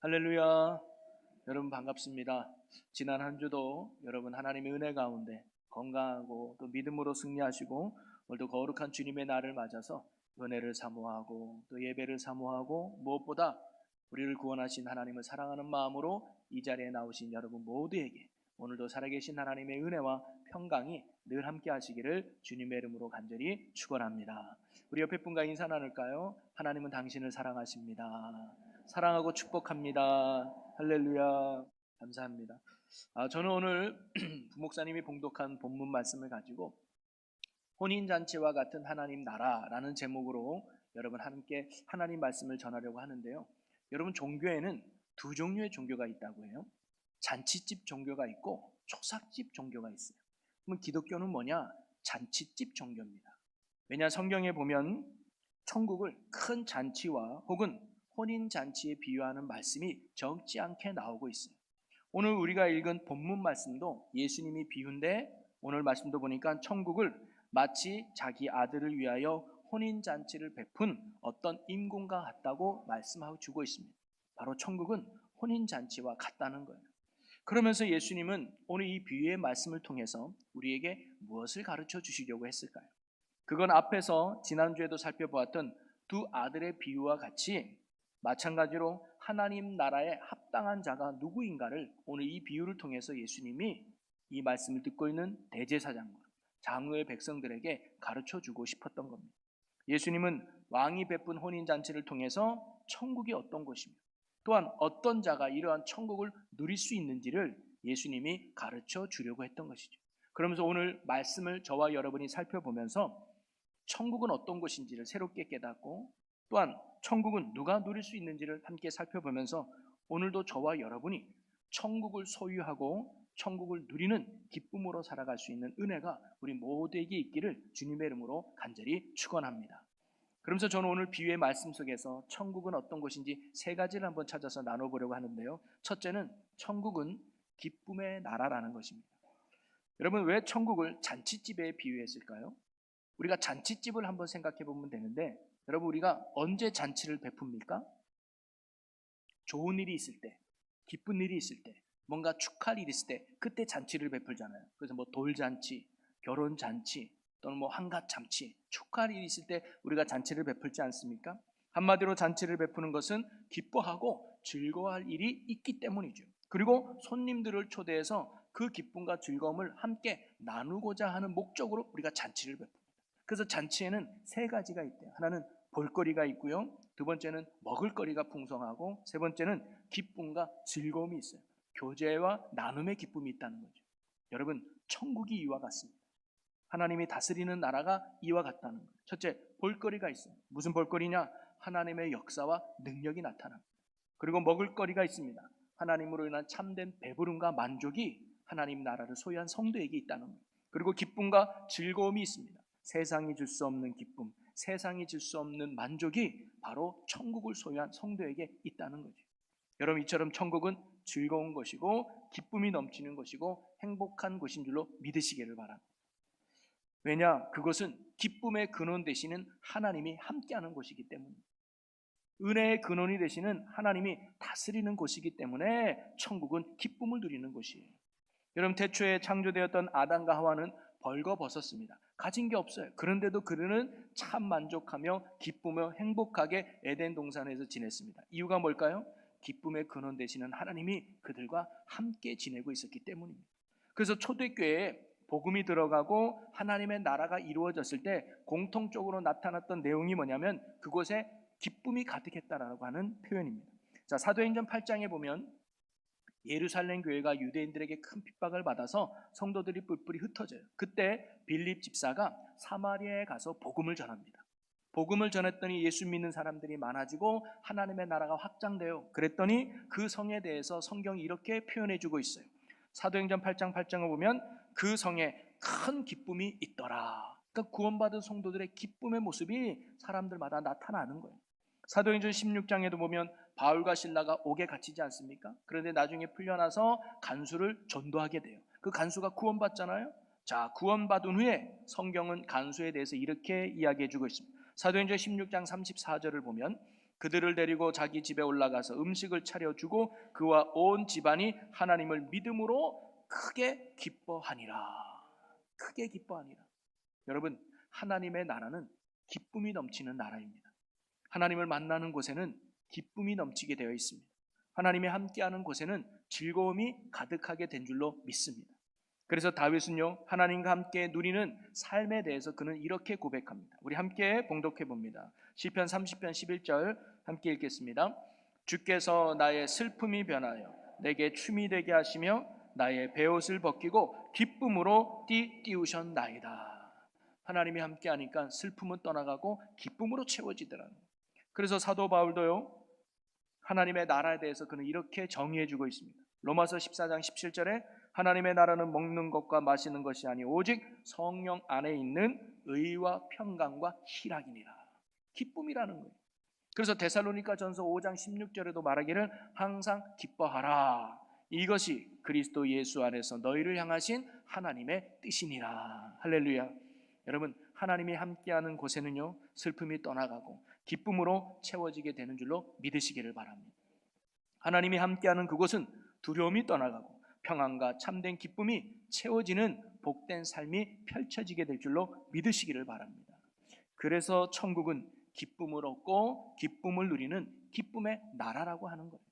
할렐루야. 여러분 반갑습니다. 지난 한 주도 여러분 하나님의 은혜 가운데 건강하고 또 믿음으로 승리하시고 오늘도 거룩한 주님의 날을 맞아서 은혜를 사모하고 또 예배를 사모하고 무엇보다 우리를 구원하신 하나님을 사랑하는 마음으로 이 자리에 나오신 여러분 모두에게 오늘도 살아계신 하나님의 은혜와 평강이 늘 함께 하시기를 주님의 이름으로 간절히 축원합니다. 우리 옆에 분과 인사 나눌까요? 하나님은 당신을 사랑하십니다. 사랑하고 축복합니다. 할렐루야. 감사합니다. 저는 오늘 부목사님이 봉독한 본문 말씀을 가지고 혼인잔치와 같은 하나님 나라라는 제목으로 여러분 함께 하나님 말씀을 전하려고 하는데요. 여러분 종교에는 두 종류의 종교가 있다고 해요. 잔치집 종교가 있고 초상집 종교가 있어요. 그러면 기독교는 뭐냐? 잔치집 종교입니다. 왜냐 성경에 보면 천국을 큰 잔치와 혹은 혼인잔치에 비유하는 말씀이 적지 않게 나오고 있어요. 오늘 우리가 읽은 본문 말씀도 예수님이 비유인데 오늘 말씀도 보니까 천국을 마치 자기 아들을 위하여 혼인잔치를 베푼 어떤 임금과 같다고 말씀하고 주고 있습니다. 바로 천국은 혼인잔치와 같다는 거예요. 그러면서 예수님은 오늘 이 비유의 말씀을 통해서 우리에게 무엇을 가르쳐 주시려고 했을까요? 그건 앞에서 지난주에도 살펴보았던 두 아들의 비유와 같이 마찬가지로 하나님 나라에 합당한 자가 누구인가를 오늘 이 비유를 통해서 예수님이 이 말씀을 듣고 있는 대제사장과 장로의 백성들에게 가르쳐 주고 싶었던 겁니다. 예수님은 왕이 베푼 혼인잔치를 통해서 천국이 어떤 것이며 또한 어떤 자가 이러한 천국을 누릴 수 있는지를 예수님이 가르쳐 주려고 했던 것이죠. 그러면서 오늘 말씀을 저와 여러분이 살펴보면서 천국은 어떤 것인지를 새롭게 깨닫고 또한 천국은 누가 누릴 수 있는지를 함께 살펴보면서 오늘도 저와 여러분이 천국을 소유하고 천국을 누리는 기쁨으로 살아갈 수 있는 은혜가 우리 모두에게 있기를 주님의 이름으로 간절히 축원합니다. 그러면서 저는 오늘 비유의 말씀 속에서 천국은 어떤 것인지 세 가지를 한번 찾아서 나눠보려고 하는데요. 첫째는 천국은 기쁨의 나라라는 것입니다. 여러분 왜 천국을 잔치집에 비유했을까요? 우리가 잔치집을 한번 생각해 보면 되는데 여러분 우리가 언제 잔치를 베풉니까? 좋은 일이 있을 때, 기쁜 일이 있을 때, 뭔가 축하할 일이 있을 때 그때 잔치를 베풀잖아요. 그래서 뭐 돌잔치, 결혼잔치 또는 뭐 한갓잔치, 축하할 일이 있을 때 우리가 잔치를 베풀지 않습니까? 한마디로 잔치를 베푸는 것은 기뻐하고 즐거워할 일이 있기 때문이죠. 그리고 손님들을 초대해서 그 기쁨과 즐거움을 함께 나누고자 하는 목적으로 우리가 잔치를 베풉니다. 그래서 잔치에는 세 가지가 있대요. 하나는 볼거리가 있고요. 두 번째는 먹을거리가 풍성하고 세 번째는 기쁨과 즐거움이 있어요. 교제와 나눔의 기쁨이 있다는 거죠. 여러분 천국이 이와 같습니다. 하나님이 다스리는 나라가 이와 같다는 거예요. 첫째, 볼거리가 있어요. 무슨 볼거리냐? 하나님의 역사와 능력이 나타납니다. 그리고 먹을거리가 있습니다. 하나님으로 인한 참된 배부름과 만족이 하나님 나라를 소유한 성도에게 있다는 거예요. 그리고 기쁨과 즐거움이 있습니다. 세상이 줄 수 없는 기쁨, 세상이 줄 수 없는 만족이 바로 천국을 소유한 성도에게 있다는 거죠. 여러분 이처럼 천국은 즐거운 것이고 기쁨이 넘치는 것이고 행복한 곳인 줄로 믿으시기를 바랍니다. 왜냐? 그것은 기쁨의 근원 되시는 하나님이 함께하는 곳이기 때문입니다. 은혜의 근원이 되시는 하나님이 다스리는 곳이기 때문에 천국은 기쁨을 누리는 곳이에요. 여러분 태초에 창조되었던 아담과 하와는 벌거벗었습니다. 가진 게 없어요. 그런데도 그들은 참 만족하며 기쁘며 행복하게 에덴 동산에서 지냈습니다. 이유가 뭘까요? 기쁨의 근원 되시는 하나님이 그들과 함께 지내고 있었기 때문입니다. 그래서 초대교회에 복음이 들어가고 하나님의 나라가 이루어졌을 때 공통적으로 나타났던 내용이 뭐냐면 그곳에 기쁨이 가득했다라고 하는 표현입니다. 자, 사도행전 8장에 보면 예루살렘 교회가 유대인들에게 큰 핍박을 받아서 성도들이 뿔뿔이 흩어져요. 그때 빌립 집사가 사마리아에 가서 복음을 전합니다. 복음을 전했더니 예수 믿는 사람들이 많아지고 하나님의 나라가 확장돼요. 그랬더니 그 성에 대해서 성경이 이렇게 표현해주고 있어요. 사도행전 8장 8장을 보면 그 성에 큰 기쁨이 있더라. 그러니까 구원받은 성도들의 기쁨의 모습이 사람들마다 나타나는 거예요. 사도행전 16장에도 보면 바울과 신라가 옥에 갇히지 않습니까? 그런데 나중에 풀려나서 간수를 전도하게 돼요. 그 간수가 구원받잖아요. 자, 구원받은 후에 성경은 간수에 대해서 이렇게 이야기해주고 있습니다. 사도행전 16장 34절을 보면 그들을 데리고 자기 집에 올라가서 음식을 차려주고 그와 온 집안이 하나님을 믿음으로 크게 기뻐하니라. 크게 기뻐하니라. 여러분, 하나님의 나라는 기쁨이 넘치는 나라입니다. 하나님을 만나는 곳에는 기쁨이 넘치게 되어 있습니다. 하나님이 함께하는 곳에는 즐거움이 가득하게 된 줄로 믿습니다. 그래서 다윗은요, 하나님과 함께 누리는 삶에 대해서 그는 이렇게 고백합니다. 우리 함께 봉독해 봅니다. 시편 30편 11절 함께 읽겠습니다. 주께서 나의 슬픔이 변하여 내게 춤이 되게 하시며 나의 베옷을 벗기고 기쁨으로 띠우셨나이다. 하나님이 함께하니까 슬픔은 떠나가고 기쁨으로 채워지더라는 거예요. 그래서 사도 바울도요, 하나님의 나라에 대해서 그는 이렇게 정의해 주고 있습니다. 로마서 14장 17절에 하나님의 나라는 먹는 것과 마시는 것이 아니 오직 성령 안에 있는 의와 평강과 희락이니라. 기쁨이라는 거예요. 그래서 데살로니가 전서 5장 16절에도 말하기를 항상 기뻐하라. 이것이 그리스도 예수 안에서 너희를 향하신 하나님의 뜻이니라. 할렐루야. 여러분, 하나님이 함께하는 곳에는요, 슬픔이 떠나가고 기쁨으로 채워지게 되는 줄로 믿으시기를 바랍니다. 하나님이 함께하는 그곳은 두려움이 떠나가고 평안과 참된 기쁨이 채워지는 복된 삶이 펼쳐지게 될 줄로 믿으시기를 바랍니다. 그래서 천국은 기쁨을 얻고 기쁨을 누리는 기쁨의 나라라고 하는 거예요.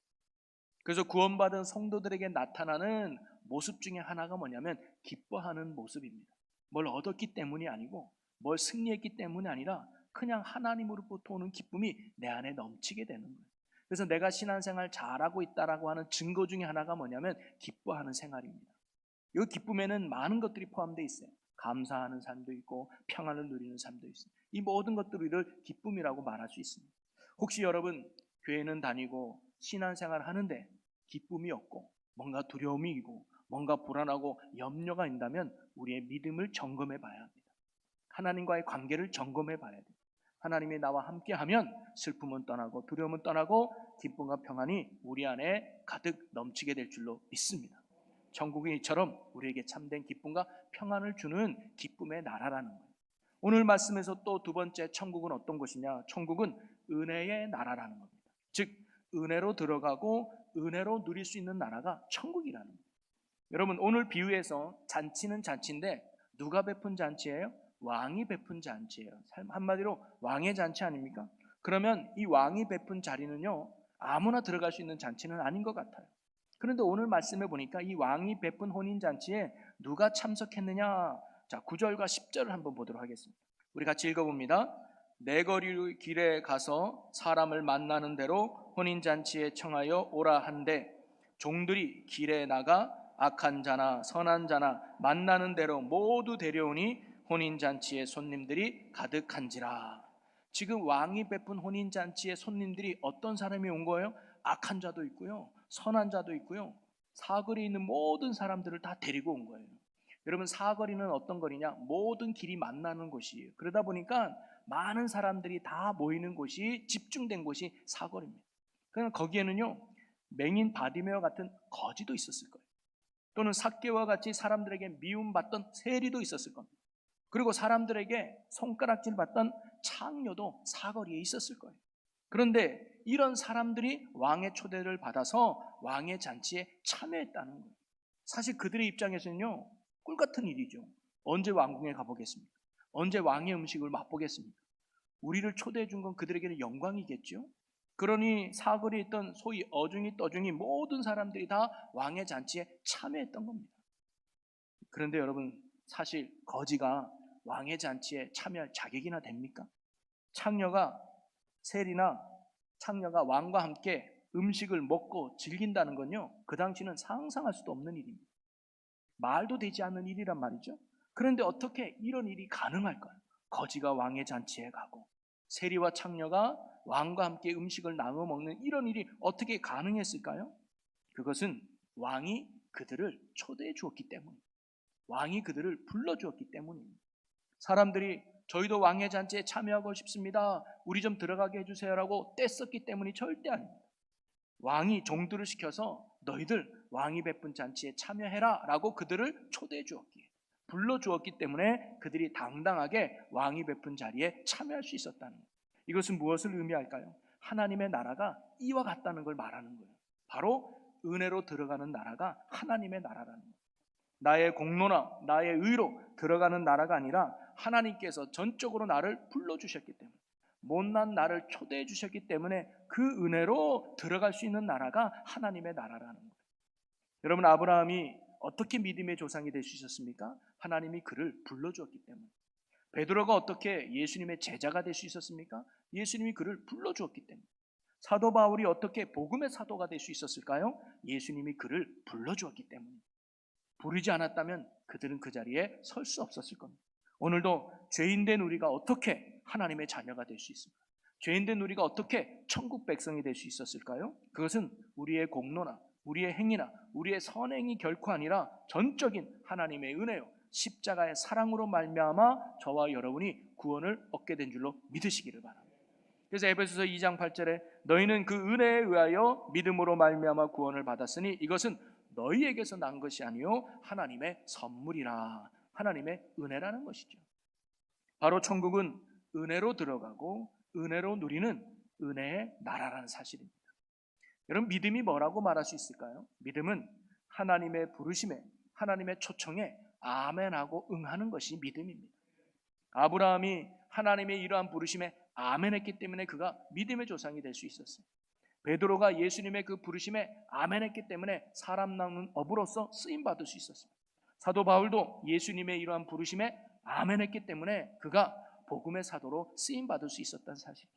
그래서 구원받은 성도들에게 나타나는 모습 중에 하나가 뭐냐면 기뻐하는 모습입니다. 뭘 얻었기 때문이 아니고 뭘 승리했기 때문이 아니라 그냥 하나님으로부터 오는 기쁨이 내 안에 넘치게 되는 거예요. 그래서 내가 신앙생활 잘하고 있다라고 하는 증거 중에 하나가 뭐냐면 기뻐하는 생활입니다. 이 기쁨에는 많은 것들이 포함되어 있어요. 감사하는 삶도 있고 평안을 누리는 삶도 있어요. 이 모든 것들을 기쁨이라고 말할 수 있습니다. 혹시 여러분 교회는 다니고 신앙생활 하는데 기쁨이 없고 뭔가 두려움이 있고 뭔가 불안하고 염려가 있다면 우리의 믿음을 점검해 봐야 합니다. 하나님과의 관계를 점검해 봐야 돼요. 하나님이 나와 함께하면 슬픔은 떠나고 두려움은 떠나고 기쁨과 평안이 우리 안에 가득 넘치게 될 줄로 믿습니다. 천국은 이처럼 우리에게 참된 기쁨과 평안을 주는 기쁨의 나라라는 거예요. 오늘 말씀에서 또 두 번째 천국은 어떤 것이냐? 천국은 은혜의 나라라는 겁니다. 즉 은혜로 들어가고 은혜로 누릴 수 있는 나라가 천국이라는 거예요. 여러분, 오늘 비유에서 잔치는 잔치인데 누가 베푼 잔치예요? 왕이 베푼 잔치예요. 한마디로 왕의 잔치 아닙니까? 그러면 이 왕이 베푼 자리는요, 아무나 들어갈 수 있는 잔치는 아닌 것 같아요. 그런데 오늘 말씀해 보니까 이 왕이 베푼 혼인잔치에 누가 참석했느냐? 자, 9절과 10절을 한번 보도록 하겠습니다. 우리 같이 읽어봅니다. 내 거리 길에 가서 사람을 만나는 대로 혼인잔치에 청하여 오라 한데 종들이 길에 나가 악한 자나 선한 자나 만나는 대로 모두 데려오니 혼인잔치에 손님들이 가득한지라. 지금 왕이 베푼 혼인잔치에 손님들이 어떤 사람이 온 거예요? 악한 자도 있고요, 선한 자도 있고요, 사거리에 있는 모든 사람들을 다 데리고 온 거예요. 여러분, 사거리는 어떤 거리냐? 모든 길이 만나는 곳이에요. 그러다 보니까 많은 사람들이 다 모이는 곳이, 집중된 곳이 사거리입니다. 그러나 거기에는요, 맹인 바디메어 같은 거지도 있었을 거예요. 또는 삭개와 같이 사람들에게 미움받던 세리도 있었을 겁니다. 그리고 사람들에게 손가락질 받던 창녀도 사거리에 있었을 거예요. 그런데 이런 사람들이 왕의 초대를 받아서 왕의 잔치에 참여했다는 거예요. 사실 그들의 입장에서는요, 꿀같은 일이죠. 언제 왕궁에 가보겠습니까? 언제 왕의 음식을 맛보겠습니까? 우리를 초대해 준 건 그들에게는 영광이겠죠. 그러니 사거리에 있던 소위 어중이 떠중이 모든 사람들이 다 왕의 잔치에 참여했던 겁니다. 그런데 여러분, 사실 거지가 왕의 잔치에 참여할 자격이나 됩니까? 창녀가 세리나 창녀가 왕과 함께 음식을 먹고 즐긴다는 건요, 그 당시는 상상할 수도 없는 일입니다. 말도 되지 않는 일이란 말이죠. 그런데 어떻게 이런 일이 가능할까요? 거지가 왕의 잔치에 가고 세리와 창녀가 왕과 함께 음식을 나눠 먹는 이런 일이 어떻게 가능했을까요? 그것은 왕이 그들을 초대해 주었기 때문입니다. 왕이 그들을 불러주었기 때문입니다. 사람들이 저희도 왕의 잔치에 참여하고 싶습니다, 우리 좀 들어가게 해주세요라고 떼썼기 때문이 절대 아닙니다. 왕이 종들을 시켜서 너희들 왕이 베푼 잔치에 참여해라 라고 그들을 초대해 주었기에, 불러주었기 때문에 그들이 당당하게 왕이 베푼 자리에 참여할 수 있었다는 거예요. 이것은 무엇을 의미할까요? 하나님의 나라가 이와 같다는 걸 말하는 거예요. 바로 은혜로 들어가는 나라가 하나님의 나라라는 거예요. 나의 공로나 나의 의로 들어가는 나라가 아니라 하나님께서 전적으로 나를 불러주셨기 때문에, 못난 나를 초대해 주셨기 때문에 그 은혜로 들어갈 수 있는 나라가 하나님의 나라라는 거예요. 여러분, 아브라함이 어떻게 믿음의 조상이 될 수 있었습니까? 하나님이 그를 불러주었기 때문에. 베드로가 어떻게 예수님의 제자가 될 수 있었습니까? 예수님이 그를 불러주었기 때문에. 사도 바울이 어떻게 복음의 사도가 될 수 있었을까요? 예수님이 그를 불러주었기 때문에. 부르지 않았다면 그들은 그 자리에 설 수 없었을 겁니다. 오늘도 죄인된 우리가 어떻게 하나님의 자녀가 될 수 있습니까? 죄인된 우리가 어떻게 천국 백성이 될 수 있었을까요? 그것은 우리의 공로나 우리의 행위나 우리의 선행이 결코 아니라 전적인 하나님의 은혜요, 십자가의 사랑으로 말미암아 저와 여러분이 구원을 얻게 된 줄로 믿으시기를 바랍니다. 그래서 에베소서 2장 8절에 너희는 그 은혜에 의하여 믿음으로 말미암아 구원을 받았으니 이것은 너희에게서 난 것이 아니요 하나님의 선물이라. 하나님의 은혜라는 것이죠. 바로 천국은 은혜로 들어가고 은혜로 누리는 은혜의 나라라는 사실입니다. 여러분, 믿음이 뭐라고 말할 수 있을까요? 믿음은 하나님의 부르심에, 하나님의 초청에 아멘하고 응하는 것이 믿음입니다. 아브라함이 하나님의 이러한 부르심에 아멘했기 때문에 그가 믿음의 조상이 될 수 있었어요. 베드로가 예수님의 그 부르심에 아멘했기 때문에 사람 낳는 어부로서 쓰임 받을 수 있었습니다. 사도 바울도 예수님의 이러한 부르심에 아멘했기 때문에 그가 복음의 사도로 쓰임 받을 수 있었다는 사실이죠.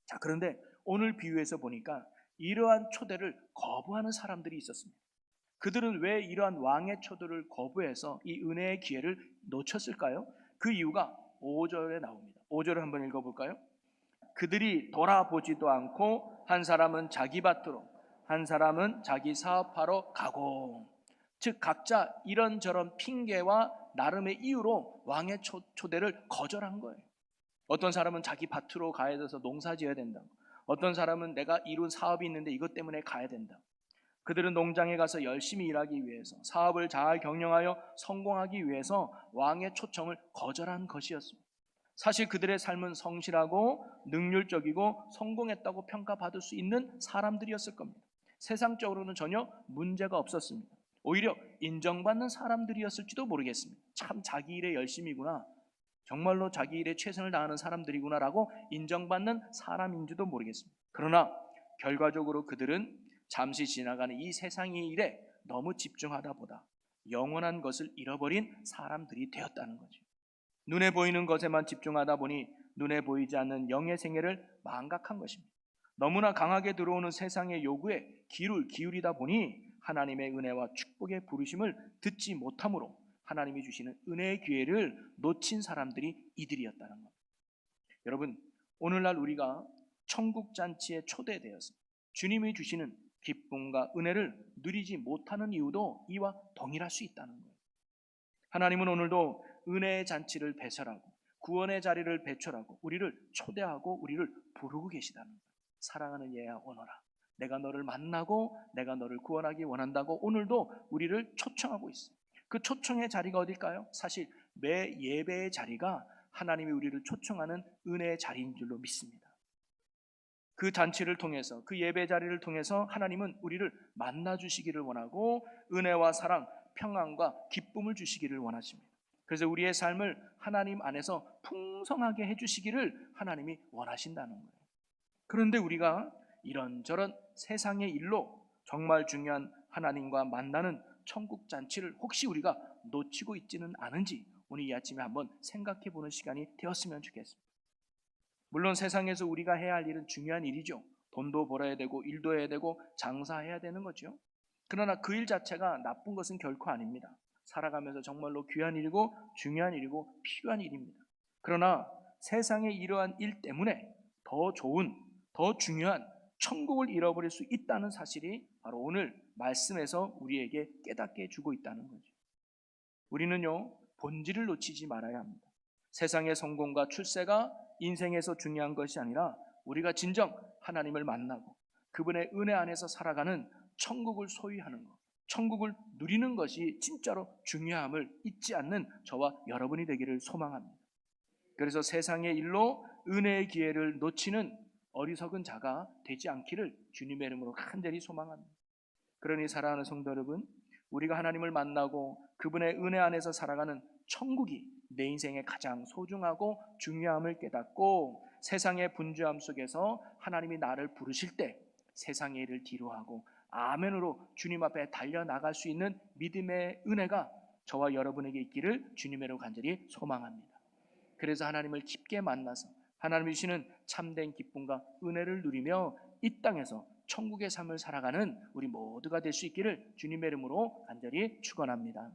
자, 그런데 오늘 비유에서 보니까 이러한 초대를 거부하는 사람들이 있었습니다. 그들은 왜 이러한 왕의 초대를 거부해서 이 은혜의 기회를 놓쳤을까요? 그 이유가 5절에 나옵니다. 5절을 한번 읽어볼까요? 그들이 돌아보지도 않고 한 사람은 자기 밭으로 한 사람은 자기 사업하러 가고, 즉 각자 이런저런 핑계와 나름의 이유로 왕의 초대를 거절한 거예요. 어떤 사람은 자기 밭으로 가야 돼서 농사 지어야 된다고, 어떤 사람은 내가 이룬 사업이 있는데 이것 때문에 가야 된다고. 그들은 농장에 가서 열심히 일하기 위해서, 사업을 잘 경영하여 성공하기 위해서 왕의 초청을 거절한 것이었습니다. 사실 그들의 삶은 성실하고 능률적이고 성공했다고 평가받을 수 있는 사람들이었을 겁니다. 세상적으로는 전혀 문제가 없었습니다. 오히려 인정받는 사람들이었을지도 모르겠습니다. 참 자기 일에 열심이구나, 정말로 자기 일에 최선을 다하는 사람들이구나라고 인정받는 사람인지도 모르겠습니다. 그러나 결과적으로 그들은 잠시 지나가는 이 세상의 일에 너무 집중하다 보다 영원한 것을 잃어버린 사람들이 되었다는 거죠. 눈에 보이는 것에만 집중하다 보니 눈에 보이지 않는 영의 생애를 망각한 것입니다. 너무나 강하게 들어오는 세상의 요구에 귀를 기울이다 보니 하나님의 은혜와 축복의 부르심을 듣지 못함으로 하나님이 주시는 은혜의 기회를 놓친 사람들이 이들이었다는 겁니다. 여러분, 오늘날 우리가 천국 잔치에 초대되어서 주님이 주시는 기쁨과 은혜를 누리지 못하는 이유도 이와 동일할 수 있다는 거예요. 하나님은 오늘도 은혜의 잔치를 배설하고 구원의 자리를 배출하고 우리를 초대하고 우리를 부르고 계시다는 거예요. 사랑하는 얘야 오너라, 내가 너를 만나고 내가 너를 구원하기 원한다고 오늘도 우리를 초청하고 있어요. 그 초청의 자리가 어딜까요? 사실 매 예배의 자리가 하나님이 우리를 초청하는 은혜의 자리인 줄로 믿습니다. 그 잔치를 통해서, 그 예배 자리를 통해서 하나님은 우리를 만나 주시기를 원하고 은혜와 사랑, 평안과 기쁨을 주시기를 원하십니다. 그래서 우리의 삶을 하나님 안에서 풍성하게 해주시기를 하나님이 원하신다는 거예요. 그런데 우리가 이런저런 세상의 일로 정말 중요한 하나님과 만나는 천국 잔치를 혹시 우리가 놓치고 있지는 않은지 오늘 이 아침에 한번 생각해 보는 시간이 되었으면 좋겠습니다. 물론 세상에서 우리가 해야 할 일은 중요한 일이죠. 돈도 벌어야 되고 일도 해야 되고 장사해야 되는 거죠. 그러나 그 일 자체가 나쁜 것은 결코 아닙니다. 살아가면서 정말로 귀한 일이고 중요한 일이고 필요한 일입니다. 그러나 세상의 이러한 일 때문에 더 좋은, 더 중요한 천국을 잃어버릴 수 있다는 사실이 바로 오늘 말씀에서 우리에게 깨닫게 해주고 있다는 거죠. 우리는요, 본질을 놓치지 말아야 합니다. 세상의 성공과 출세가 인생에서 중요한 것이 아니라 우리가 진정 하나님을 만나고 그분의 은혜 안에서 살아가는 천국을 소유하는 것, 천국을 누리는 것이 진짜로 중요함을 잊지 않는 저와 여러분이 되기를 소망합니다. 그래서 세상의 일로 은혜의 기회를 놓치는 어리석은 자가 되지 않기를 주님의 이름으로 간절히 소망합니다. 그러니 사랑하는 성도 여러분, 우리가 하나님을 만나고 그분의 은혜 안에서 살아가는 천국이 내 인생의 가장 소중하고 중요함을 깨닫고 세상의 분주함 속에서 하나님이 나를 부르실 때 세상의 일을 뒤로하고 아멘으로 주님 앞에 달려나갈 수 있는 믿음의 은혜가 저와 여러분에게 있기를 주님으로 간절히 소망합니다. 그래서 하나님을 깊게 만나서 하나님이 주시는 참된 기쁨과 은혜를 누리며 이 땅에서 천국의 삶을 살아가는 우리 모두가 될 수 있기를 주님의 이름으로 간절히 축원합니다.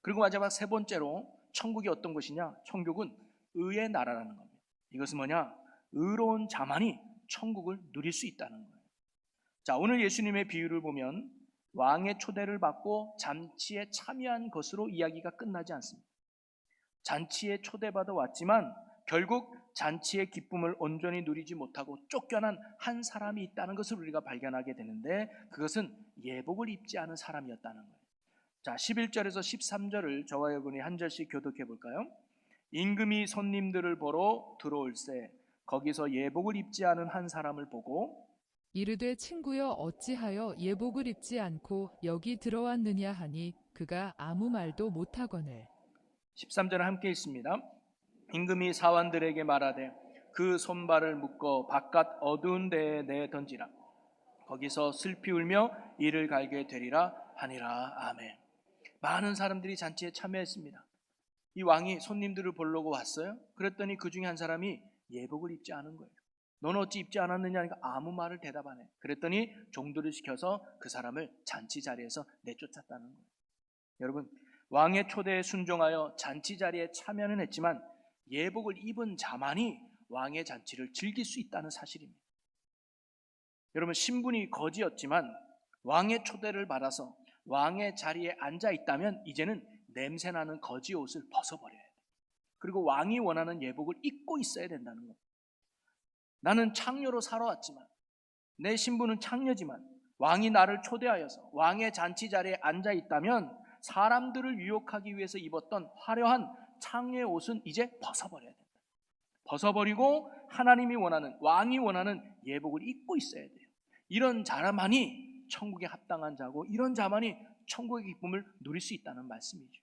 그리고 마지막 세 번째로 천국이 어떤 곳이냐? 천국은 의의 나라라는 겁니다. 이것은 뭐냐? 의로운 자만이 천국을 누릴 수 있다는 거예요. 자, 오늘 예수님의 비유를 보면 왕의 초대를 받고 잔치에 참여한 것으로 이야기가 끝나지 않습니다. 잔치에 초대받아 왔지만 결국 잔치의 기쁨을 온전히 누리지 못하고 쫓겨난 한 사람이 있다는 것을 우리가 발견하게 되는데 그것은 예복을 입지 않은 사람이었다는 거예요. 자, 11절에서 13절을 저와 여러분이 한 절씩 교독해 볼까요? 임금이 손님들을 보러 들어올세 거기서 예복을 입지 않은 한 사람을 보고 이르되 친구여 어찌하여 예복을 입지 않고 여기 들어왔느냐 하니 그가 아무 말도 못하거늘. 13절 함께 있습니다. 임금이 사환들에게 말하되 그 손발을 묶어 바깥 어두운 데에 내 던지라 거기서 슬피 울며 이를 갈게 되리라 하니라. 아멘. 많은 사람들이 잔치에 참여했습니다. 이 왕이 손님들을 보려고 왔어요. 그랬더니 그 중에 한 사람이 예복을 입지 않은 거예요. 너는 어찌 입지 않았느냐 하니까 아무 말을 대답 안 해. 그랬더니 종들을 시켜서 그 사람을 잔치 자리에서 내쫓았다는 거예요. 여러분, 왕의 초대에 순종하여 잔치 자리에 참여는 했지만 예복을 입은 자만이 왕의 잔치를 즐길 수 있다는 사실입니다. 여러분, 신분이 거지였지만 왕의 초대를 받아서 왕의 자리에 앉아 있다면 이제는 냄새나는 거지 옷을 벗어버려야 돼요. 그리고 왕이 원하는 예복을 입고 있어야 된다는 거예요. 나는 창녀로 살아왔지만 내 신분은 창녀지만 왕이 나를 초대하여서 왕의 잔치 자리에 앉아 있다면 사람들을 유혹하기 위해서 입었던 화려한 창녀의 옷은 이제 벗어버려야 된다. 벗어버리고 하나님이 원하는 왕이 원하는 예복을 입고 있어야 돼요. 이런 자만이 천국에 합당한 자고 이런 자만이 천국의 기쁨을 누릴 수 있다는 말씀이죠.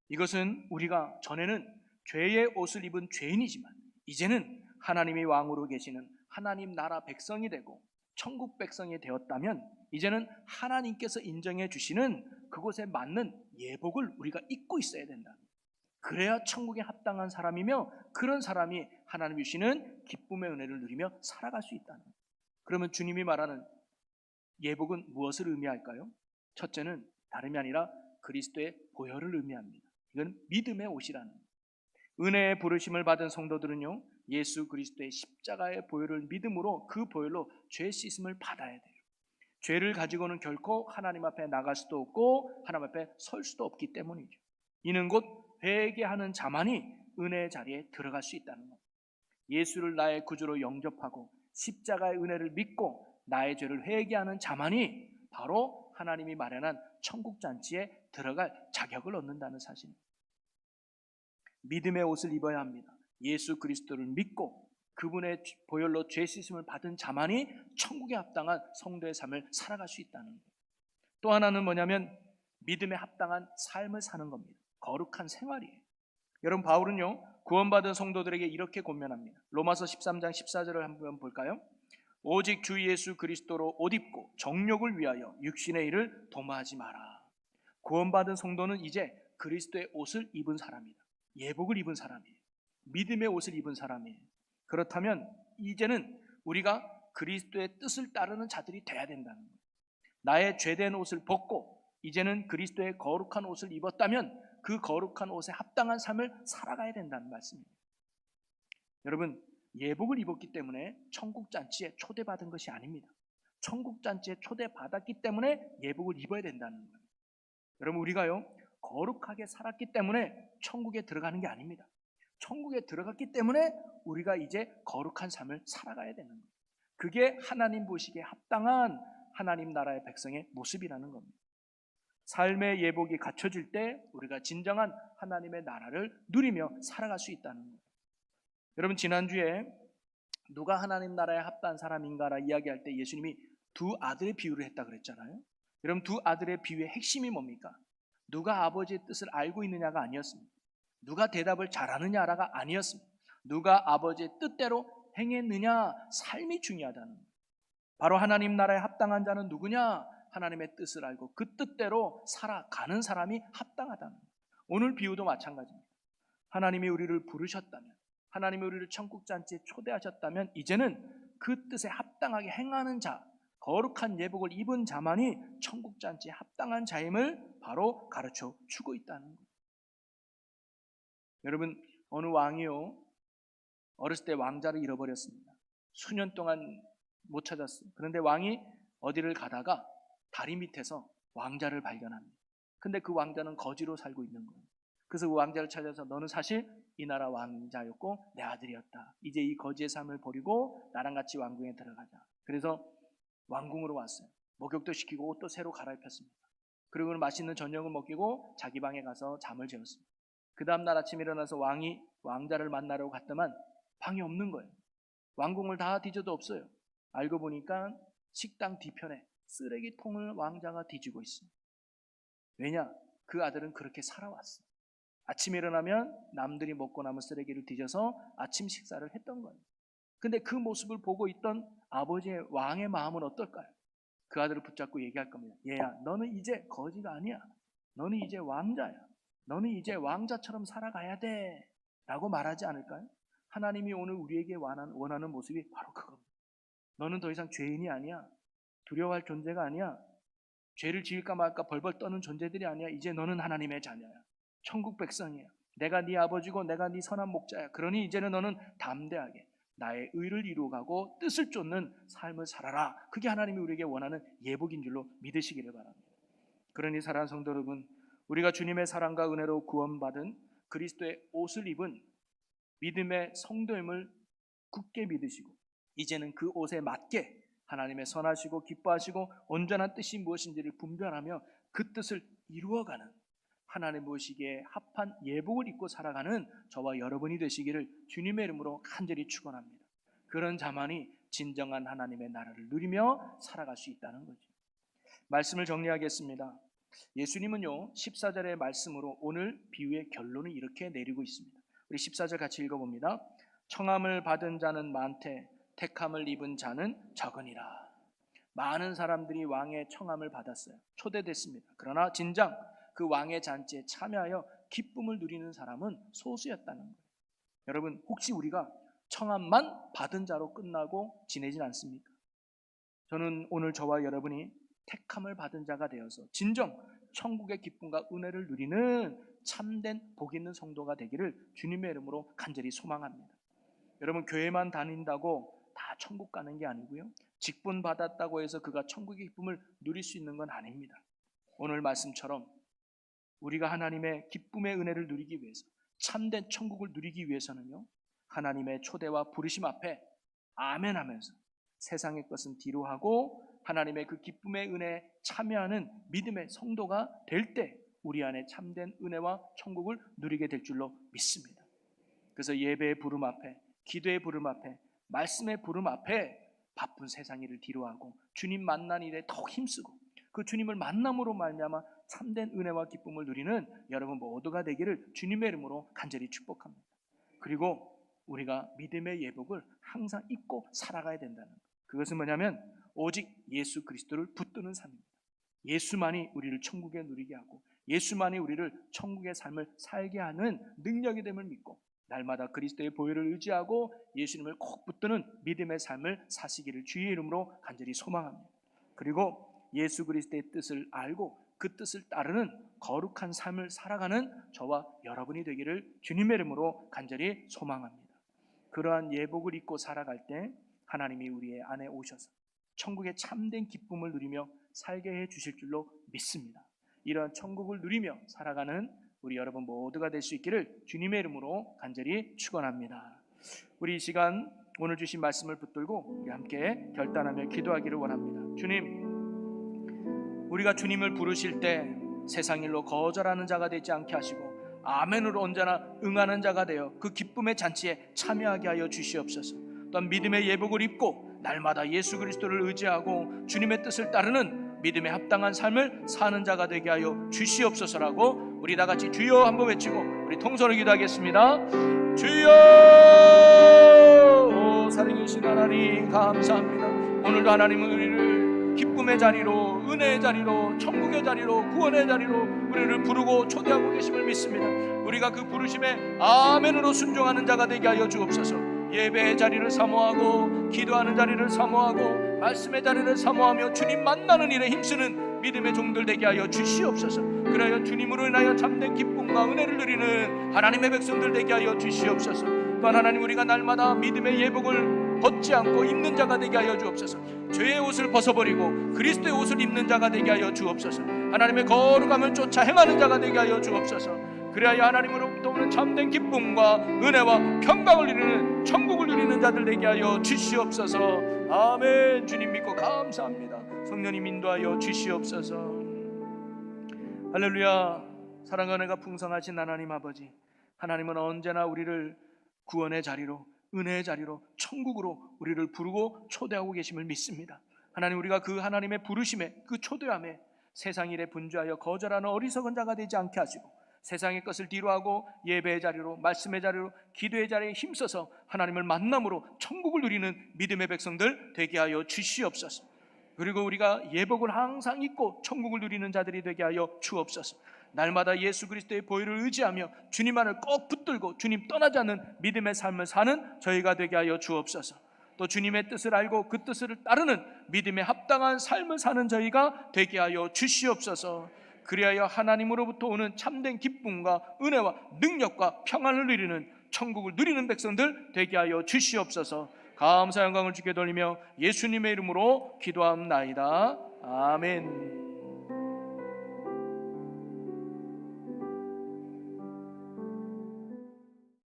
이것은 우리가 전에는 죄의 옷을 입은 죄인이지만 이제는 하나님이 왕으로 계시는 하나님 나라 백성이 되고 천국 백성이 되었다면 이제는 하나님께서 인정해 주시는 그곳에 맞는 예복을 우리가 입고 있어야 된다. 그래야 천국에 합당한 사람이며 그런 사람이 하나님이 주시는 기쁨의 은혜를 누리며 살아갈 수 있다는 거예요. 그러면 주님이 말하는 예복은 무엇을 의미할까요? 첫째는 다름이 아니라 그리스도의 보혈을 의미합니다. 이건 믿음의 옷이라는 거예요. 은혜의 부르심을 받은 성도들은요, 예수 그리스도의 십자가의 보혈을 믿음으로 그 보혈로 죄 씻음을 받아야 돼요. 죄를 가지고는 결코 하나님 앞에 나갈 수도 없고 하나님 앞에 설 수도 없기 때문이죠. 이는 곧 회개하는 자만이 은혜의 자리에 들어갈 수 있다는 겁니다. 예수를 나의 구주로 영접하고 십자가의 은혜를 믿고 나의 죄를 회개하는 자만이 바로 하나님이 마련한 천국 잔치에 들어갈 자격을 얻는다는 사실입니다. 믿음의 옷을 입어야 합니다. 예수 그리스도를 믿고 그분의 보혈로 죄 씻음을 받은 자만이 천국에 합당한 성도의 삶을 살아갈 수 있다는 거예요. 또 하나는 뭐냐면 믿음에 합당한 삶을 사는 겁니다. 거룩한 생활이에요. 여러분, 바울은요 구원받은 성도들에게 이렇게 권면합니다. 로마서 13장 14절을 한번 볼까요? 오직 주 예수 그리스도로 옷 입고 정욕을 위하여 육신의 일을 도모하지 마라. 구원받은 성도는 이제 그리스도의 옷을 입은 사람이다. 예복을 입은 사람이에요. 믿음의 옷을 입은 사람이에요. 그렇다면 이제는 우리가 그리스도의 뜻을 따르는 자들이 돼야 된다는 거예요. 나의 죄된 옷을 벗고 이제는 그리스도의 거룩한 옷을 입었다면 그 거룩한 옷에 합당한 삶을 살아가야 된다는 말씀입니다. 여러분, 예복을 입었기 때문에 천국 잔치에 초대받은 것이 아닙니다. 천국 잔치에 초대받았기 때문에 예복을 입어야 된다는 거예요. 여러분, 우리가요 거룩하게 살았기 때문에 천국에 들어가는 게 아닙니다. 천국에 들어갔기 때문에 우리가 이제 거룩한 삶을 살아가야 되는 거예요. 그게 하나님 보시기에 합당한 하나님 나라의 백성의 모습이라는 겁니다. 삶의 예복이 갖춰질 때 우리가 진정한 하나님의 나라를 누리며 살아갈 수 있다는 거예요. 여러분, 지난주에 누가 하나님 나라에 합당한 사람인가라 이야기할 때 예수님이 두 아들의 비유를 했다 그랬잖아요. 여러분, 두 아들의 비유의 핵심이 뭡니까? 누가 아버지의 뜻을 알고 있느냐가 아니었습니다. 누가 대답을 잘하느냐가 아니었습니다. 누가 아버지의 뜻대로 행했느냐, 삶이 중요하다는 거예요. 바로 하나님 나라에 합당한 자는 누구냐? 하나님의 뜻을 알고 그 뜻대로 살아가는 사람이 합당하다는 거예요. 오늘 비유도 마찬가지입니다. 하나님이 우리를 부르셨다면, 하나님이 우리를 천국 잔치에 초대하셨다면 이제는 그 뜻에 합당하게 행하는 자, 거룩한 예복을 입은 자만이 천국 잔치에 합당한 자임을 바로 가르쳐 주고 있다는 거예요. 여러분, 어느 왕이요, 어렸을 때 왕자를 잃어버렸습니다. 수년 동안 못 찾았어요. 그런데 왕이 어디를 가다가 다리 밑에서 왕자를 발견합니다. 근데 그 왕자는 거지로 살고 있는 거예요. 그래서 그 왕자를 찾아서 너는 사실 이 나라 왕자였고 내 아들이었다. 이제 이 거지의 삶을 버리고 나랑 같이 왕궁에 들어가자. 그래서 왕궁으로 왔어요. 목욕도 시키고 옷도 새로 갈아입혔습니다. 그리고 맛있는 저녁을 먹이고 자기 방에 가서 잠을 재웠습니다. 그 다음날 아침에 일어나서 왕이 왕자를 만나러 갔더만 방이 없는 거예요. 왕궁을 다 뒤져도 없어요. 알고 보니까 식당 뒤편에 쓰레기통을 왕자가 뒤지고 있어요. 왜냐? 그 아들은 그렇게 살아왔어요. 아침에 일어나면 남들이 먹고 남은 쓰레기를 뒤져서 아침 식사를 했던 거예요. 근데 그 모습을 보고 있던 아버지의 왕의 마음은 어떨까요? 그 아들을 붙잡고 얘기할 겁니다. 얘야, 너는 이제 거지가 아니야. 너는 이제 왕자야. 너는 이제 왕자처럼 살아가야 돼. 라고 말하지 않을까요? 하나님이 오늘 우리에게 원하는 모습이 바로 그겁니다. 너는 더 이상 죄인이 아니야. 두려워할 존재가 아니야. 죄를 지을까 말까 벌벌 떠는 존재들이 아니야. 이제 너는 하나님의 자녀야. 천국 백성이야. 내가 네 아버지고 내가 네 선한 목자야. 그러니 이제는 너는 담대하게 나의 의를 이루어가고 뜻을 쫓는 삶을 살아라. 그게 하나님이 우리에게 원하는 예복인 줄로 믿으시기를 바랍니다. 그러니 사랑하는 성도 여러분, 우리가 주님의 사랑과 은혜로 구원받은 그리스도의 옷을 입은 믿음의 성도임을 굳게 믿으시고 이제는 그 옷에 맞게 하나님의 선하시고 기뻐하시고 온전한 뜻이 무엇인지를 분별하며 그 뜻을 이루어가는 하나님 보시기에 합한 예복을 입고 살아가는 저와 여러분이 되시기를 주님의 이름으로 간절히 축원합니다. 그런 자만이 진정한 하나님의 나라를 누리며 살아갈 수 있다는 거죠. 말씀을 정리하겠습니다. 예수님은요 14절의 말씀으로 오늘 비유의 결론을 이렇게 내리고 있습니다. 우리 14절 같이 읽어봅니다. 청함을 받은 자는 많되 택함을 입은 자는 적으니라. 많은 사람들이 왕의 청함을 받았어요. 초대됐습니다. 그러나 진정 그 왕의 잔치에 참여하여 기쁨을 누리는 사람은 소수였다는 거예요. 여러분, 혹시 우리가 청함만 받은 자로 끝나고 지내진 않습니까? 저는 오늘 저와 여러분이 택함을 받은 자가 되어서 진정 천국의 기쁨과 은혜를 누리는 참된 복 있는 성도가 되기를 주님의 이름으로 간절히 소망합니다. 여러분, 교회만 다닌다고 다 천국 가는 게 아니고요, 직분 받았다고 해서 그가 천국의 기쁨을 누릴 수 있는 건 아닙니다. 오늘 말씀처럼 우리가 하나님의 기쁨의 은혜를 누리기 위해서, 참된 천국을 누리기 위해서는요, 하나님의 초대와 부르심 앞에 아멘 하면서 세상의 것은 뒤로 하고 하나님의 그 기쁨의 은혜에 참여하는 믿음의 성도가 될 때 우리 안에 참된 은혜와 천국을 누리게 될 줄로 믿습니다. 그래서 예배의 부름 앞에, 기도의 부름 앞에, 말씀의 부름 앞에 바쁜 세상 일을 뒤로하고 주님 만난 일에 더욱 힘쓰고 그 주님을 만남으로 말미암아 참된 은혜와 기쁨을 누리는 여러분 모두가 되기를 주님의 이름으로 간절히 축복합니다. 그리고 우리가 믿음의 예복을 항상 입고 살아가야 된다는 것. 그것은 뭐냐면 오직 예수 그리스도를 붙드는 삶입니다. 예수만이 우리를 천국에 누리게 하고 예수만이 우리를 천국의 삶을 살게 하는 능력이 됨을 믿고 날마다 그리스도의 보혈을 의지하고 예수님을 꼭 붙드는 믿음의 삶을 사시기를 주의 이름으로 간절히 소망합니다. 그리고 예수 그리스도의 뜻을 알고 그 뜻을 따르는 거룩한 삶을 살아가는 저와 여러분이 되기를 주님의 이름으로 간절히 소망합니다. 그러한 예복을 입고 살아갈 때 하나님이 우리의 안에 오셔서 천국의 참된 기쁨을 누리며 살게 해 주실 줄로 믿습니다. 이러한 천국을 누리며 살아가는 우리 여러분 모두가 될 수 있기를 주님의 이름으로 간절히 축원합니다. 우리 이 시간 오늘 주신 말씀을 붙들고 우리 함께 결단하며 기도하기를 원합니다. 주님, 우리가 주님을 부르실 때 세상 일로 거절하는 자가 되지 않게 하시고 아멘으로 언제나 응하는 자가 되어 그 기쁨의 잔치에 참여하게 하여 주시옵소서. 또한 믿음의 예복을 입고 날마다 예수 그리스도를 의지하고 주님의 뜻을 따르는 믿음에 합당한 삶을 사는 자가 되게 하여 주시옵소서라고 우리 다 같이 주여 한번 외치고 우리 통성으로 기도하겠습니다. 주여! 오, 살아계신 하나님 감사합니다. 오늘도 하나님은 우리를 기쁨의 자리로, 은혜의 자리로, 천국의 자리로, 구원의 자리로 우리를 부르고 초대하고 계심을 믿습니다. 우리가 그 부르심에 아멘으로 순종하는 자가 되게 하여 주옵소서. 예배의 자리를 사모하고 기도하는 자리를 사모하고 말씀의 자리를 사모하며 주님 만나는 일에 힘쓰는 믿음의 종들 되게 하여 주시옵소서. 그래야 주님으로 인하여 참된 기쁨과 은혜를 누리는 하나님의 백성들 되게 하여 주시옵소서. 또한 하나님, 우리가 날마다 믿음의 예복을 벗지 않고 입는 자가 되게 하여 주옵소서. 죄의 옷을 벗어버리고 그리스도의 옷을 입는 자가 되게 하여 주옵소서. 하나님의 거룩함을 쫓아 행하는 자가 되게 하여 주옵소서. 그래야 하나님으로부터 오는 참된 기쁨과 은혜와 평강을 누리는, 천국을 누리는 자들 되게 하여 주시옵소서. 아멘. 주님 믿고 감사합니다. 성령님 인도하여 주시옵소서. 할렐루야. 사랑과 은혜가 풍성하신 하나님 아버지, 하나님은 언제나 우리를 구원의 자리로, 은혜의 자리로, 천국으로 우리를 부르고 초대하고 계심을 믿습니다. 하나님, 우리가 그 하나님의 부르심에, 그 초대함에 세상 일에 분주하여 거절하는 어리석은 자가 되지 않게 하시고 세상의 것을 뒤로하고 예배의 자리로, 말씀의 자리로, 기도의 자리에 힘써서 하나님을 만남으로 천국을 누리는 믿음의 백성들 되게 하여 주시옵소서. 그리고 우리가 예복을 항상 입고 천국을 누리는 자들이 되게 하여 주옵소서. 날마다 예수 그리스도의 보혈을 의지하며 주님만을 꼭 붙들고 주님 떠나지 않는 믿음의 삶을 사는 저희가 되게 하여 주옵소서. 또 주님의 뜻을 알고 그 뜻을 따르는 믿음에 합당한 삶을 사는 저희가 되게 하여 주시옵소서. 그리하여 하나님으로부터 오는 참된 기쁨과 은혜와 능력과 평안을 누리는, 천국을 누리는 백성들 되게 하여 주시옵소서. 감사 영광을 주께 돌리며 예수님의 이름으로 기도합나이다. 아멘.